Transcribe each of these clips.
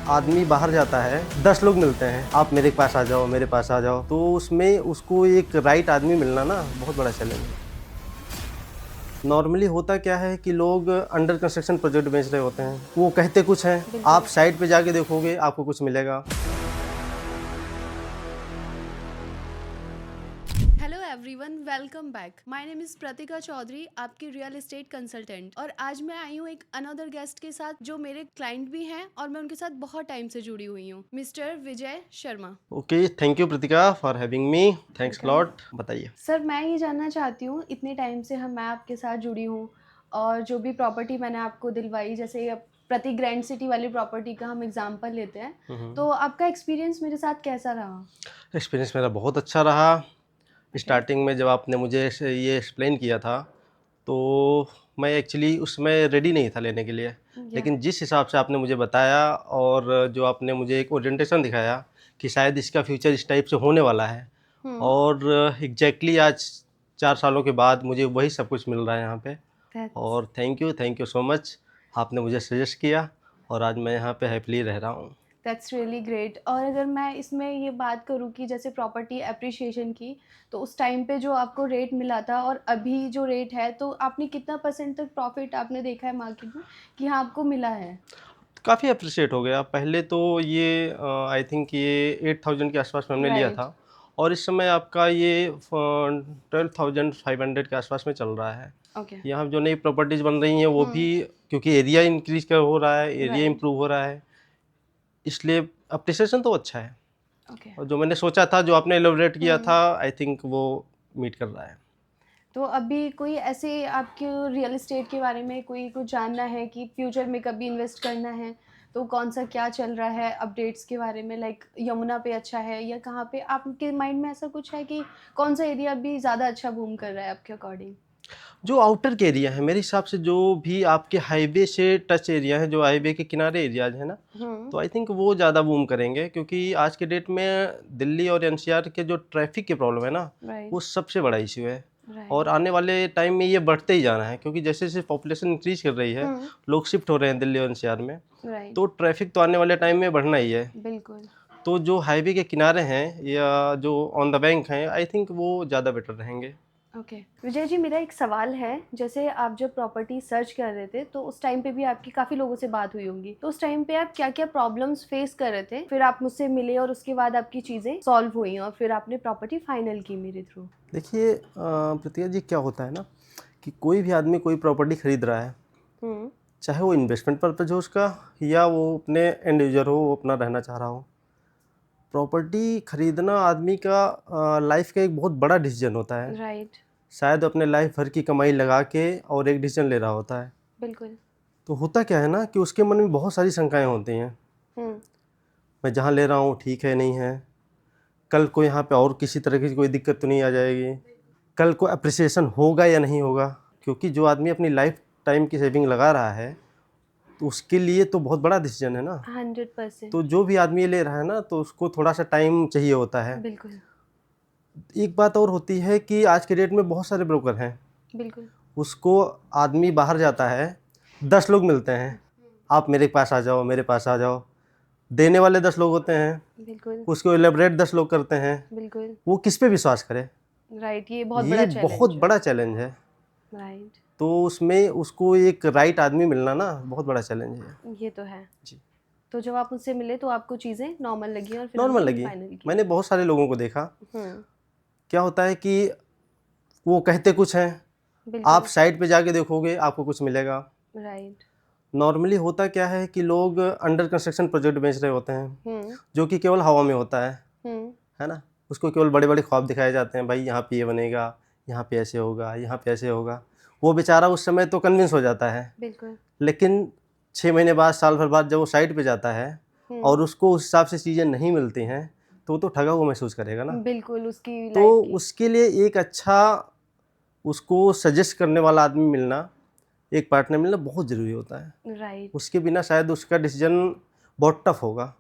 आदमी बाहर जाता है, 10 लोग मिलते हैं, आप मेरे पास आ जाओ, मेरे पास आ जाओ, तो उसमें उसको एक राइट आदमी मिलना ना बहुत बड़ा चैलेंज है। नॉर्मली होता क्या है कि लोग अंडर कंस्ट्रक्शन प्रोजेक्ट बेच रहे होते हैं, वो कहते कुछ हैं, आप साइट पे जाके देखोगे आपको कुछ मिलेगा। Hello everyone, welcome back. My name is Pratika Chaudhary, आपकी रियल एस्टेट कंसल्टेंट। और आज मैं आई हूँ एक अनदर गेस्ट के साथ जो मेरे क्लाइंट भी हैं और मैं उनके साथ बहुत टाइम से जुड़ी हुई हूँ, mister Vijay Sharma. Okay, thank you Pratika for having me, thanks lot. बताइए सर, मैं ये जानना चाहती हूँ, इतने टाइम से मैं आपके साथ जुड़ी हूँ और जो भी प्रॉपर्टी मैंने आपको दिलवाई, जैसे अब प्रति ग्रैंड सिटी वाली प्रॉपर्टी का हम एग्जांपल लेते हैं, तो आपका एक्सपीरियंस मेरे साथ कैसा रहा? एक्सपीरियंस मेरा बहुत अच्छा रहा। ओके। स्टार्टिंग में जब आपने मुझे ये एक्सप्लेन किया था तो मैं एक्चुअली उसमें रेडी नहीं था लेने के लिए, या लेकिन जिस हिसाब से आपने मुझे बताया और जो आपने मुझे एक ओरिएंटेशन दिखाया कि शायद इसका फ्यूचर इस टाइप से होने वाला है, और एग्जैक्टली आज 4 सालों के बाद मुझे वही सब कुछ मिल रहा है यहाँ पे। दैट्स और थैंक यू सो मच, आपने मुझे सजेस्ट किया और आज मैं यहाँ पे हैप्पीली रह रहा हूँ। That's really great. और अगर मैं इसमें ये बात करूँ कि जैसे प्रॉपर्टी एप्रिशिएशन की, तो उस टाइम पे जो आपको रेट मिला था और अभी जो रेट है, तो आपने कितना परसेंट तक प्रॉफिट आपने देखा है मार्केट में कि हाँ आपको मिला है? काफ़ी अप्रिशिएट हो गया। पहले तो ये आई थिंक ये 8000 के आसपास में हमने लिया राइट। था, और इस समय आपका ये 12,500 के आसपास में चल रहा है। ओके। यहाँ जो नई प्रॉपर्टीज़ बन रही हैं वो भी, क्योंकि एरिया इंक्रीज कर हो रहा है, एरिया राइट। इम्प्रूव हो रहा है, इसलिए अप्रिसिएशन तो अच्छा है। ओके। और जो मैंने सोचा था, जो आपने एलोबरेट किया था, आई थिंक वो मीट कर रहा है। तो अभी कोई ऐसे आपके रियल एस्टेट के बारे में कोई कुछ जानना है कि फ्यूचर में कभी इन्वेस्ट करना है, तो कौन सा क्या चल रहा है अपडेट्स के बारे में, लाइक यमुना पे अच्छा है या कहाँ पे? आपके माइंड में ऐसा कुछ है कि कौन सा एरिया अभी ज़्यादा अच्छा बूम कर रहा है आपके अकॉर्डिंग? जो आउटर के एरिया है, मेरे हिसाब से जो भी आपके हाईवे से टच एरिया है, जो हाईवे के किनारे एरियाज है ना, तो आई थिंक वो ज़्यादा बूम करेंगे, क्योंकि आज के डेट में दिल्ली और एनसीआर के जो ट्रैफिक की प्रॉब्लम है ना, वो राइट। सबसे बड़ा इशू है। और राइट। आने वाले टाइम में ये बढ़ते ही जाना है, क्योंकि जैसे जैसे पॉपुलेशन इंक्रीज कर रही है, लोग शिफ्ट हो रहे हैं दिल्ली और एनसीआर में, राइट। तो ट्रैफिक तो आने वाले टाइम में बढ़ना ही है। बिल्कुल। तो जो हाईवे के किनारे हैं या जो ऑन द बैंक हैं, आई थिंक वो ज़्यादा बेटर रहेंगे। ओके। विजय जी, मेरा एक सवाल है। जैसे आप जब प्रॉपर्टी सर्च कर रहे थे, तो उस टाइम पे भी आपकी काफ़ी लोगों से बात हुई होंगी, तो उस टाइम पे आप क्या क्या प्रॉब्लम्स फेस कर रहे थे, फिर आप मुझसे मिले और उसके बाद आपकी चीज़ें सॉल्व हुई और फिर आपने प्रॉपर्टी फाइनल की मेरे थ्रू? देखिए प्रतिया जी, क्या होता है ना कि कोई भी आदमी कोई प्रॉपर्टी खरीद रहा है, हम्म। चाहे वो इन्वेस्टमेंट पर्पज हो उसका, या वो अपने एंड यूजर हो, वो अपना रहना चाह रहा हो। प्रॉपर्टी खरीदना आदमी का लाइफ का एक बहुत बड़ा डिसीजन होता है। राइट। शायद अपने लाइफ भर की कमाई लगा के और एक डिसीजन ले रहा होता है। बिल्कुल। तो होता क्या है ना कि उसके मन में बहुत सारी शंकाएं होती हैं। हम्म। मैं जहाँ ले रहा हूँ ठीक है नहीं है, कल को यहाँ पे और किसी तरह की कोई दिक्कत तो नहीं आ जाएगी, कल को अप्रिसिएशन होगा या नहीं होगा। क्योंकि जो आदमी अपनी लाइफ टाइम की सेविंग लगा रहा है, तो उसके लिए तो बहुत बड़ा डिसीजन है ना। 100%। तो जो भी आदमी ले रहा है ना, तो उसको थोड़ा सा टाइम चाहिए होता है। बिल्कुल। एक बात और होती है कि आज के डेट में बहुत सारे ब्रोकर हैं। बिल्कुल। उसको आदमी बाहर जाता है, 10 लोग मिलते हैं, आप मेरे पास आ जाओ, मेरे पास आ जाओ, देने वाले 10 लोग होते हैं, बिल्कुल। उसको एलेबरेट 10 लोग करते हैं। बिल्कुल। वो किस पे विश्वास करे? राइट, ये बहुत ये बड़ा बहुत चैलेंज है। बड़ा चैलेंज है। राइट। तो उसमें उसको एक राइट आदमी मिलना ना बहुत बड़ा चैलेंज है। ये तो है। जी। तो जब आप मुझसे मिले तो आपको चीज़ें नॉर्मल लगी और फिर नॉर्मल आपने लगी। फाइनल किया? मैंने बहुत सारे लोगों को देखा। हम्म। क्या होता है कि वो कहते कुछ हैं, आप बिल्कुल। साइट पे जाके देखोगे आपको कुछ मिलेगा। राइट। नॉर्मली होता क्या है कि लोग अंडर कंस्ट्रक्शन प्रोजेक्ट बेच रहे होते हैं, हम्म। जो कि केवल हवा में होता हम्म। है ना। उसको केवल बड़े बड़े ख्वाब दिखाए जाते हैं, भाई यहाँ पे ये बनेगा, यहाँ पे ऐसे होगा, यहाँ पे ऐसे होगा। वो बेचारा उस समय तो कन्विंस हो जाता है, बिल्कुल। लेकिन 6 महीने बाद, साल भर बाद जब वो साइट पे जाता है और हम्म। उसको उस हिसाब से चीज़ें नहीं मिलती हैं, तो वो तो ठगा हुआ महसूस करेगा ना। बिल्कुल, उसकी तो लाइफ की। उसके लिए एक अच्छा, उसको सजेस्ट करने वाला आदमी मिलना, एक पार्टनर मिलना बहुत ज़रूरी होता है। राइट। उसके बिना शायद उसका डिसीजन बहुत टफ होगा,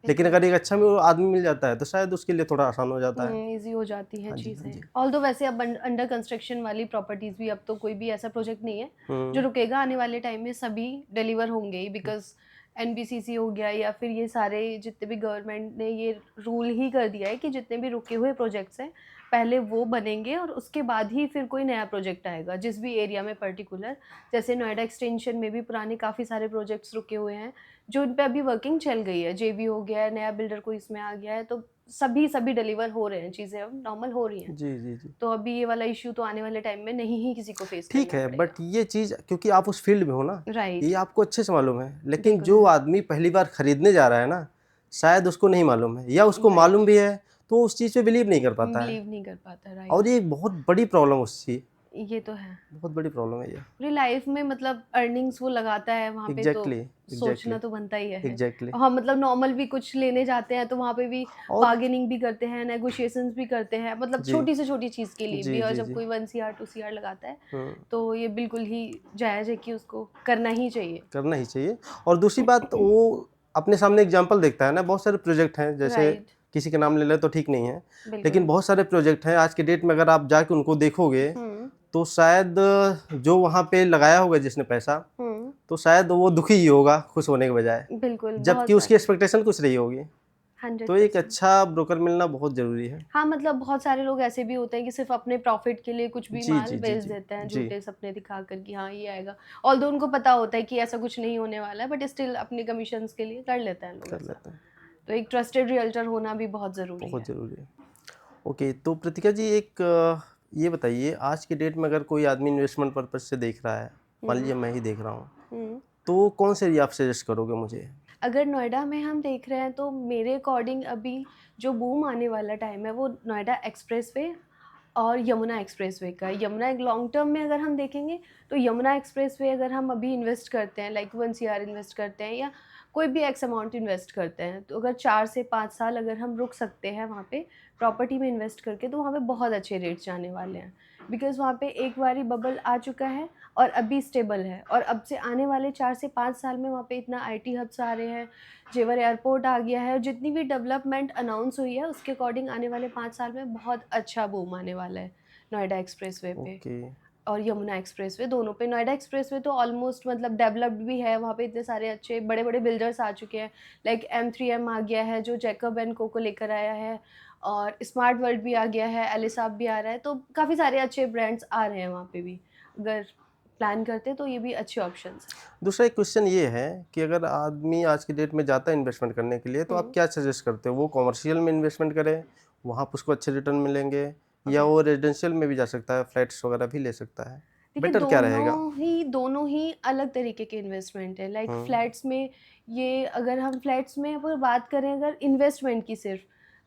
लेकिन बिल्कुल। अगर एक अच्छा आदमी मिल जाता है तो शायद उसके लिए थोड़ा आसान हो जाता है। ईजी हो जाती हैं हाँ जी, हाँ चीज़ें। जी। ऑल्दो वैसे अब अंडर कंस्ट्रक्शन वाली प्रॉपर्टीज़ भी, अब तो कोई भी ऐसा प्रोजेक्ट नहीं है जो हुँ, रुकेगा। आने वाले टाइम में सभी डिलीवर होंगे ही, बिकॉज़ एनबीसीसी हो गया या फिर ये सारे जितने भी गवर्नमेंट ने ये रूल ही कर दिया है कि जितने भी रुके हुए प्रोजेक्ट्स हैं पहले वो बनेंगे और उसके बाद ही फिर कोई नया प्रोजेक्ट आएगा जिस भी एरिया में पर्टिकुलर। जैसे नोएडा एक्सटेंशन में भी पुराने काफ़ी सारे प्रोजेक्ट्स रुके हुए हैं जो उन पे अभी वर्किंग चल गई है, जेवी हो गया है, नया बिल्डर कोई इसमें आ गया है, तो सभी डिलीवर हो रहे हैं, चीज़ें अब नॉर्मल हो रही हैं। जी जी जी। तो अभी ये वाला इश्यू तो आने वाले टाइम में नहीं ही किसी को फेस ठीक करना है, पड़ेगा। बट ये चीज़ क्योंकि आप उस फील्ड में हो ना, राइट। ये आपको अच्छे से मालूम है, लेकिन बिल्कुल जो है। आदमी पहली बार खरीदने जा रहा है ना, शायद उसको नहीं मालूम है, या उसको राइट। मालूम भी है तो उस चीज़ पे बिलीव नहीं कर पाता है, बिलीव नहीं कर पाता। और राइट। ये एक बहुत बड़ी प्रॉब्लम उसकी, ये तो है। बहुत बड़ी प्रॉब्लम है ये। पूरी लाइफ में मतलब अर्निंग्स वो लगाता है वहाँ पे, तो एग्जैक्टली सोचना एग्जैक्टली तो बनता ही है। एग्जैक्टली। हाँ, मतलब नॉर्मल भी कुछ लेने जाते हैं तो वहाँ पे भी और बार्गेनिंग भी करते हैं, नेगोशिएशंस भी करते हैं, मतलब जी छोटी से छोटी चीज़ के लिए जी भी। और जी जब जी। कोई 1 सीआर 2 सीआर लगाता है हम्म, तो ये बिल्कुल ही जायज़ है कि उसको करना ही चाहिए। करना ही चाहिए। और दूसरी बात, वो अपने सामने एग्जाम्पल देखता है ना, बहुत सारे प्रोजेक्ट हैं, जैसे राइट। किसी के नाम ले लें तो ठीक नहीं है, लेकिन बिल्कुल। बहुत सारे प्रोजेक्ट हैं आज के डेट में, अगर आप जाके उनको देखोगे हुँ, तो शायद जो वहाँ पे लगाया होगा जिसने पैसा, हुँ। तो शायद वो दुखी ही होगा खुश होने के बजाय, बिल्कुल, बहुत जबकि उसकी सारे। एक्सपेक्टेशन कुछ रही होगी। तो एक 100%। अच्छा ब्रोकर मिलना बहुत ज़रूरी है। हाँ, मतलब बहुत सारे लोग ऐसे भी होते हैं कि सिर्फ़ अपने प्रॉफ़िट के लिए कुछ भी जी माल जी जी बेच जी देते हैं, जी। झूठे सपने दिखाकर कि हाँ, ये आएगा। ऑल्दो उनको पता होता है कि ऐसा कुछ नहीं होने वाला है, बट स्टिल अपनी कमीशंस के लिए कर लेते हैं लोग कर ऐसा। लेते हैं। तो एक ट्रस्टेड रियल्टर होना भी बहुत ज़रूरी बहुत है। ज़रूरी है। ओके, तो प्रतिका जी, एक ये बताइए, आज के डेट में अगर कोई आदमी इन्वेस्टमेंट पर्पज़ से देख रहा है, मान हुँ, लीजिए मैं ही देख रहा हूँ, हुँ। तो कौन से एरिया आप सजेस्ट करोगे मुझे? अगर नोएडा में हम देख रहे हैं तो मेरे अकॉर्डिंग अभी जो बूम आने वाला टाइम है वो नोएडा एक्सप्रेसवे और यमुना एक्सप्रेसवे का है। यमुना एक लॉन्ग टर्म में अगर हम देखेंगे तो यमुना एक्सप्रेसवे अगर हम अभी इन्वेस्ट करते हैं लाइक 1 सीआर इन्वेस्ट करते हैं या कोई भी एक्स अमाउंट इन्वेस्ट करते हैं तो अगर 4 से 5 साल अगर हम रुक सकते हैं वहाँ पे प्रॉपर्टी में इन्वेस्ट करके तो वहाँ पे बहुत अच्छे रेट्स जाने वाले हैं। बिकॉज़ वहाँ पे एक बारी बबल आ चुका है और अभी स्टेबल है और अब से आने वाले 4 से 5 साल में वहाँ पे इतना आईटी हब्स आ रहे हैं, जेवर एयरपोर्ट आ गया है और जितनी भी डेवलपमेंट अनाउंस हुई है उसके अकॉर्डिंग आने वाले 5 साल में बहुत अच्छा बूम आने वाला है नोएडा एक्सप्रेसवे पे ओके। और यमुना एक्सप्रेसवे दोनों पे। नोएडा एक्सप्रेसवे तो ऑलमोस्ट मतलब डेवलप्ड भी है, वहाँ पे इतने सारे अच्छे बड़े-बड़े बिल्डर्स आ चुके हैं, लाइक M3M आ गया है जो जैकब एंड को लेकर आया है और स्मार्ट वर्ल्ड भी आ गया है, एलिसाप भी आ रहा है, तो काफ़ी सारे अच्छे ब्रांड्स आ रहे हैं वहाँ पे भी। अगर प्लान करते तो ये भी अच्छे ऑप्शंस हैं। दूसरा एक क्वेश्चन ये है कि अगर आदमी आज की डेट में जाता है इन्वेस्टमेंट करने के लिए, तो आप हुँ, क्या सजेस्ट करते हो? वो कॉमर्शियल में इन्वेस्टमेंट करे, वहाँ पे उसको अच्छे रिटर्न मिलेंगे, या ओके। वो रेजिडेंशियल में भी जा सकता है, फ्लैट्स वगैरह भी ले सकता है? देखिए बेटर क्या रहेगा? दोनों ही अलग तरीके के इन्वेस्टमेंट है। लाइक हुँ, फ्लैट्स में ये अगर हम फ्लैट्स में अगर बात करें अगर इन्वेस्टमेंट की सिर्फ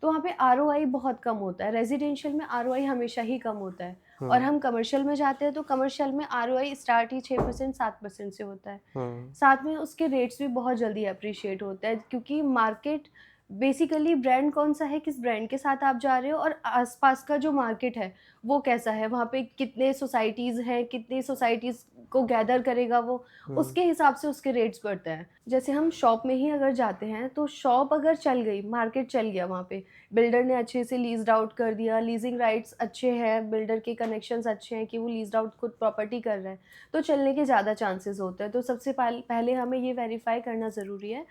तो वहाँ पे आरओआई बहुत कम होता है। रेजिडेंशियल में आरओआई हमेशा ही कम होता है और हुँ, हम कमर्शियल में जाते हैं तो कमर्शियल में आरओआई स्टार्ट ही 6% 7% से होता है। हुँ, साथ में उसके रेट्स भी बहुत जल्दी एप्रिशिएट होता है क्योंकि मार्केट बेसिकली ब्रांड कौन सा है, किस ब्रांड के साथ आप जा रहे हो और आसपास का जो मार्केट है वो कैसा है, वहाँ पे कितने सोसाइटीज़ हैं, कितनी सोसाइटीज़ को गैदर करेगा वो, हुँ, उसके हिसाब से उसके रेट्स बढ़ते हैं। जैसे हम शॉप में ही अगर जाते हैं तो शॉप अगर चल गई, मार्केट चल गया वहाँ पे, बिल्डर ने अच्छे से लीज़्ड आउट कर दिया, लीजिंग राइट्स अच्छे हैं, बिल्डर के कनेक्शंस अच्छे हैं कि वो लीज़्ड आउट खुद प्रॉपर्टी कर रहा है, तो चलने के ज़्यादा चांसेस होते हैं। तो सबसे पहले हमें ये वेरीफ़ाई करना ज़रूरी है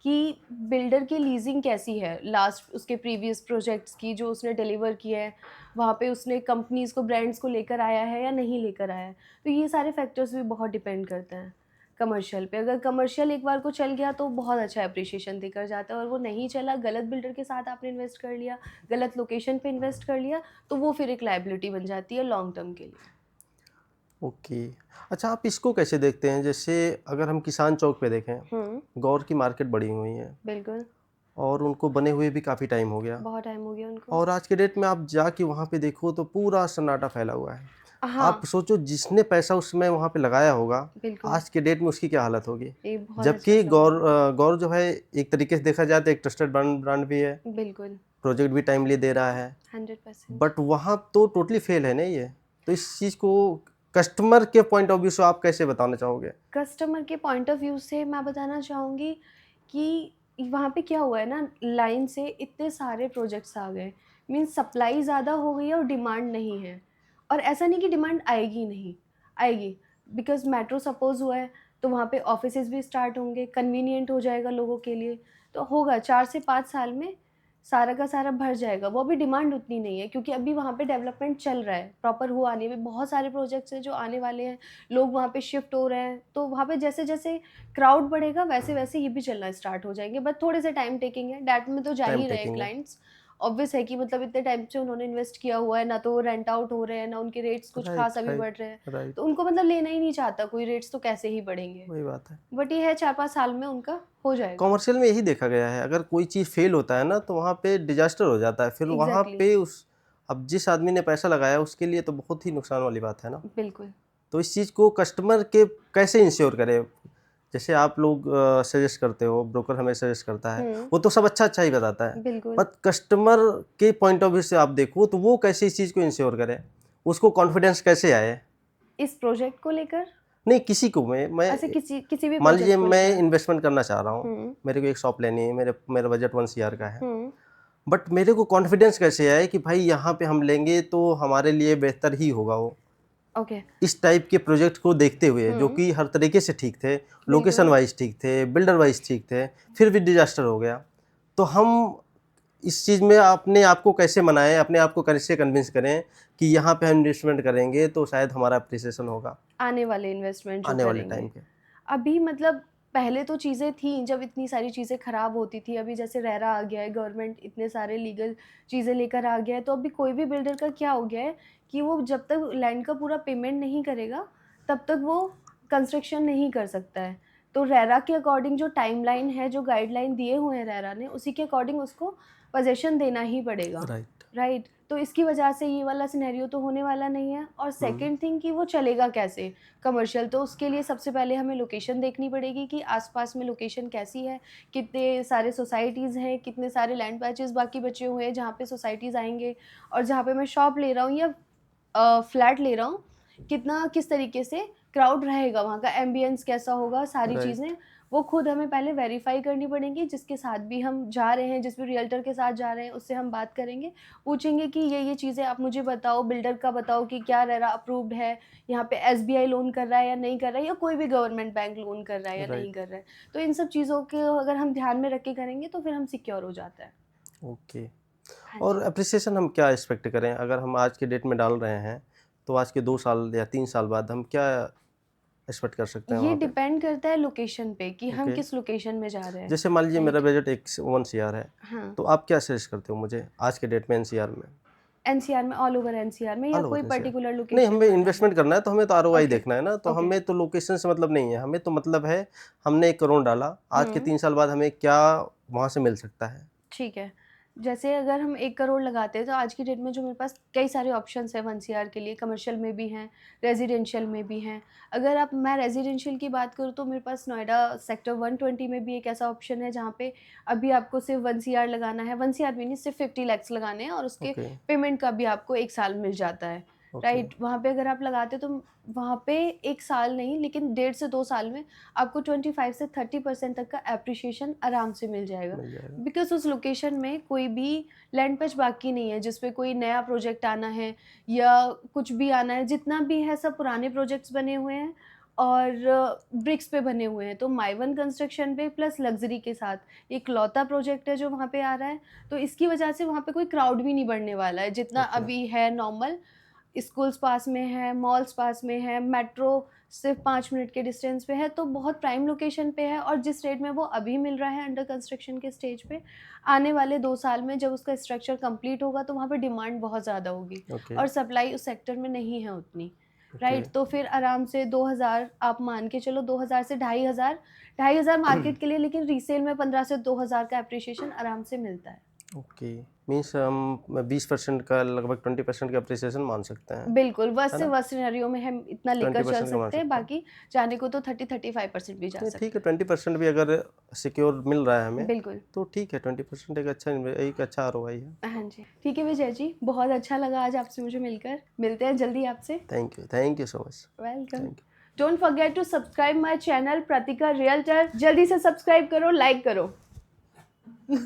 कि बिल्डर की लीज़िंग कैसी है, लास्ट उसके प्रीवियस प्रोजेक्ट्स की जो उसने डिलीवर किए हैं, वहाँ पे उसने कंपनीज़ को, ब्रांड्स को लेकर आया है या नहीं लेकर आया है। तो ये सारे फैक्टर्स भी बहुत डिपेंड करते हैं कमर्शियल पे। अगर कमर्शियल एक बार को चल गया तो बहुत अच्छा एप्रिसिएशन देकर जाता है और वो नहीं चला, गलत बिल्डर के साथ आपने इन्वेस्ट कर लिया, गलत लोकेशन पे इन्वेस्ट कर लिया, तो वो फिर एक लायबिलिटी बन जाती है लॉन्ग टर्म के लिए। ओके। अच्छा, आप इसको कैसे देखते हैं? जैसे अगर हम किसान चौक पे देखें, हुँ, गौर की मार्केट बड़ी हुई है बिल्कुल, और उनको बने हुए भी काफ़ी टाइम हो गया, बहुत टाइम हो गया उनको। और आज के डेट में आप जाके वहाँ पे देखो तो पूरा सन्नाटा फैला हुआ है। हाँ, आप सोचो, जिसने पैसा उस समय वहाँ पे लगाया होगा, बिल्कुल, आज के डेट में उसकी क्या हालत होगी। ये बहुत अच्छा जबकि सवाल है। गौर जो है, एक तरीके से देखा जाए तो एक ट्रस्टेड ब्रांड ब्रांड भी है, बिल्कुल, प्रोजेक्ट भी टाइमली दे रहा है, 100%। बट वहाँ तो टोटली फेल है ना ये। तो इस चीज़ को कस्टमर के पॉइंट ऑफ व्यू से आप कैसे बताना चाहोगे? कस्टमर के पॉइंट ऑफ व्यू से मैं बताना चाहूँगी कि वहाँ पे क्या हुआ है ना, लाइन से इतने सारे प्रोजेक्ट्स आ गए, मीन्स सप्लाई ज़्यादा हो गई है और डिमांड नहीं है। और ऐसा नहीं कि डिमांड आएगी नहीं, आएगी, बिकॉज़ मेट्रो सपोज़ हुआ है, तो वहाँ पे ऑफिसेज भी स्टार्ट होंगे, कन्वीनियंट हो जाएगा लोगों के लिए, तो होगा 4 से 5 साल में सारा का सारा भर जाएगा। वो अभी डिमांड उतनी नहीं है क्योंकि अभी वहाँ पे डेवलपमेंट चल रहा है, प्रॉपर वो आने में बहुत सारे प्रोजेक्ट्स हैं जो आने वाले हैं, लोग वहाँ पे शिफ्ट हो रहे हैं, तो वहाँ पे जैसे जैसे क्राउड बढ़ेगा वैसे वैसे ये भी चलना स्टार्ट हो जाएंगे, बट थोड़े से टाइम टेकिंग है, डैट में तो जा टाइम ही रहे हैं टेकिंग है। क्लाइंट्स। ऑब्वियस है कि मतलब इतने टाइम से उन्होंने इन्वेस्ट किया हुआ है, ना तो वो रेंट आउट हो रहे हैं, ना उनके रेट्स कुछ राइट, खास अभी बढ़ रहे हैं, राइट, तो उनको मतलब लेना ही नहीं चाहता कोई, रेट्स तो कैसे ही बढ़ेंगे। वही बात है। बट ये है 4-5 साल में उनका हो जाएगा। कॉमर्शियल में यही देखा गया है, अगर कोई चीज़ फेल होता है ना तो वहाँ पे डिजास्टर हो जाता है, फिर वहाँ एग्जैक्टली पे उस अब जिस आदमी ने पैसा लगाया उसके लिए तो बहुत ही नुकसान वाली बात है ना। बिल्कुल। तो इस चीज़ को कस्टमर के कैसे इंश्योर करें? जैसे आप लोग सजेस्ट करते हो, ब्रोकर हमें सजेस्ट करता है, वो तो सब अच्छा ही बताता है, बिल्कुल। बट कस्टमर के पॉइंट ऑफ व्यू से आप देखो तो वो कैसे इस चीज़ को इंश्योर करे, उसको कॉन्फिडेंस कैसे आए? इस प्रोजेक्ट को लेकर, नहीं, किसी को मैं ऐसे किसी भी मान लीजिए प्रोजेक्ट को मैं लेकर। इन्वेस्टमेंट करना चाह रहा हूँ, हुँ, मेरे को एक शॉप लेनी है, मेरा बजट 1 सीआर का है, हुँ, बट मेरे को कॉन्फिडेंस कैसे आए कि भाई यहाँ पे हम लेंगे तो हमारे लिए बेहतर ही होगा वो। ओके, इस टाइप के प्रोजेक्ट को देखते हुए जो हुँ, कि हर तरीके से ठीक थे, लोकेशन बिल्कुल। वाइज ठीक थे, बिल्डर वाइज ठीक थे, फिर भी डिजास्टर हो गया। तो हम इस चीज़ में अपने आप को कैसे मनाएँ, अपने आप को कैसे कन्विंस करें कि यहाँ पे हम इन्वेस्टमेंट करेंगे तो शायद हमारा एप्रिसिएशन होगा आने वाले इन्वेस्टमेंट जो आने वाले टाइम करेंगे। पे। अभी मतलब पहले तो चीज़ें थी जब इतनी सारी चीज़ें ख़राब होती थी, अभी जैसे रेरा आ गया है, गवर्नमेंट इतने सारे लीगल चीज़ें लेकर आ गया है, तो अभी कोई भी बिल्डर का क्या हो गया है कि वो जब तक लैंड का पूरा पेमेंट नहीं करेगा, तब तक वो कंस्ट्रक्शन नहीं कर सकता है। तो रेरा के अकॉर्डिंग जो टाइमलाइन है, जो गाइडलाइन दिए हुए हैं रेरा ने, उसी के अकॉर्डिंग उसको पोज़ेशन देना ही पड़ेगा, राइट। राइट? तो इसकी वजह से ये वाला सिनेरियो तो होने वाला नहीं है, और सेकंड थिंग कि वो चलेगा कैसे कमर्शियल, तो उसके लिए सबसे पहले हमें लोकेशन देखनी पड़ेगी कि आसपास में लोकेशन कैसी है, कितने सारे सोसाइटीज़ हैं, कितने सारे लैंड पैचेस बाकी बचे हुए हैं जहाँ पे सोसाइटीज़ आएंगे, और जहाँ पे मैं शॉप ले रहा हूँ या फ्लैट ले रहा हूँ, कितना किस तरीके से क्राउड रहेगा, वहाँ का एम्बियंस कैसा होगा, सारी राइट। चीज़ें वो खुद हमें पहले वेरीफाई करनी पड़ेंगी। जिसके साथ भी हम जा रहे हैं, जिस भी रियल्टर के साथ जा रहे हैं, उससे हम बात करेंगे, पूछेंगे कि ये चीज़ें आप मुझे बताओ, बिल्डर का बताओ कि क्या रेरा अप्रूव्ड है, यहाँ पे एसबीआई लोन कर रहा है या नहीं कर रहा है, या कोई भी गवर्नमेंट बैंक लोन कर रहा है या नहीं राइट। कर रहा है। तो इन सब चीज़ों को अगर हम ध्यान में रख के करेंगे तो फिर हम सिक्योर हो जाता है। ओके। हाँ और जी। एप्रिसिएशन हम क्या एक्सपेक्ट करें अगर हम आज के डेट में डाल रहे हैं, तो आज के 2 साल या 3 साल बाद हम क्या एक्सपेक्ट कर सकते हैं ये वहाँ पे? डिपेंड करता है लोकेशन पे कि हम ओके। किस लोकेशन में जा रहे हैं, जैसे मान लीजिए मेरा राइट? बजट 1 सीआर है, हाँ। तो आप क्या सजेस्ट करते हो मुझे आज के डेट में एनसीआर में? एनसीआर में, ऑल ओवर एनसीआर में, या ऑल कोई ओवर एनसीआर। पर्टिकुलर नहीं, लोकेशन हमें जाना है? इन्वेस्टमेंट करना है तो हमें तो आरओआई ओके, देखना है ना, तो ओके। हमें तो लोकेशन से मतलब नहीं है, हमें तो मतलब है हमने 1 करोड़ डाला, आज के हुँ, 3 साल बाद हमें क्या वहाँ से मिल सकता है? ठीक है। जैसे अगर हम 1 करोड़ लगाते हैं तो आज की डेट में जो मेरे पास कई सारे ऑप्शंस हैं 1 सीआर के लिए, कमर्शियल में भी हैं, रेज़िडेंशियल में भी हैं। अगर आप मैं रेज़िडेंशियल की बात करूँ तो मेरे पास नोएडा सेक्टर 120 में भी एक ऐसा ऑप्शन है जहाँ पे अभी आपको सिर्फ़ 1 सीआर लगाना है, 1 सीआर भी नहीं, सिर्फ़ 50 लैक्स लगाने हैं और उसके ओके, पेमेंट का भी आपको 1 साल मिल जाता है, ओके, राइट? वहाँ पे अगर आप लगाते हो तो वहाँ पे 1 साल नहीं, लेकिन 1.5 से 2 साल में आपको 25 से 30% तक का एप्रिसिएशन आराम से मिल जाएगा। मिल जाएगा। बिकॉज़ उस लोकेशन में कोई भी लैंड पैच बाकी नहीं है जिस पे कोई नया प्रोजेक्ट आना है या कुछ भी आना है, जितना भी है सब पुराने प्रोजेक्ट्स बने हुए हैं और ब्रिक्स पे बने हुए हैं। तो माई वन कंस्ट्रक्शन पे प्लस लग्ज़री के साथ इकलौता प्रोजेक्ट है जो वहाँ पे आ रहा है, तो इसकी वजह से वहाँ पे कोई क्राउड भी नहीं बढ़ने वाला है, जितना ओके, अभी है नॉर्मल। स्कूल्स पास में है, मॉल्स पास में है, मेट्रो सिर्फ 5 मिनट के डिस्टेंस पे है, तो बहुत प्राइम लोकेशन पे है, और जिस रेट में वो अभी मिल रहा है अंडर कंस्ट्रक्शन के स्टेज पे, आने वाले 2 साल में जब उसका स्ट्रक्चर कंप्लीट होगा तो वहाँ पे डिमांड बहुत ज़्यादा होगी ओके, और सप्लाई उस सेक्टर में नहीं है उतनी, ओके। राइट? तो फिर आराम से 2000 आप मान के चलो, 2000 से 2500, 2500 मार्केट के लिए, लेकिन रीसेल में 15 से 2000 का एप्रिसिएशन आराम से मिलता है। ओके, मीन्स हम 20% का लगभग 20% का अप्रिसिएशन मान सकते हैं, बिल्कुल, वर्स्ट है से ना? वर्स्ट सिनेरियो में हम इतना लेकर चल 20% का मान सकते हैं, सकते हैं। बाकी जाने को तो 30-35% भी जा नहीं, ठीक सकते है, 20% भी अगर सिक्योर मिल रहा है हैं। हमें, बिल्कुल, तो ठीक है, 20% एक अच्छा आरओआई है। हाँ जी। ठीक है विजय जी, बहुत अच्छा लगा आज आपसे मुझे मिलकर। मिलते हैं जल्दी आपसे। Thank you so much. Welcome. Thank don't forget to subscribe my channel Pratika realtor. जल्दी से सब्सक्राइब करो, लाइक करो। यू।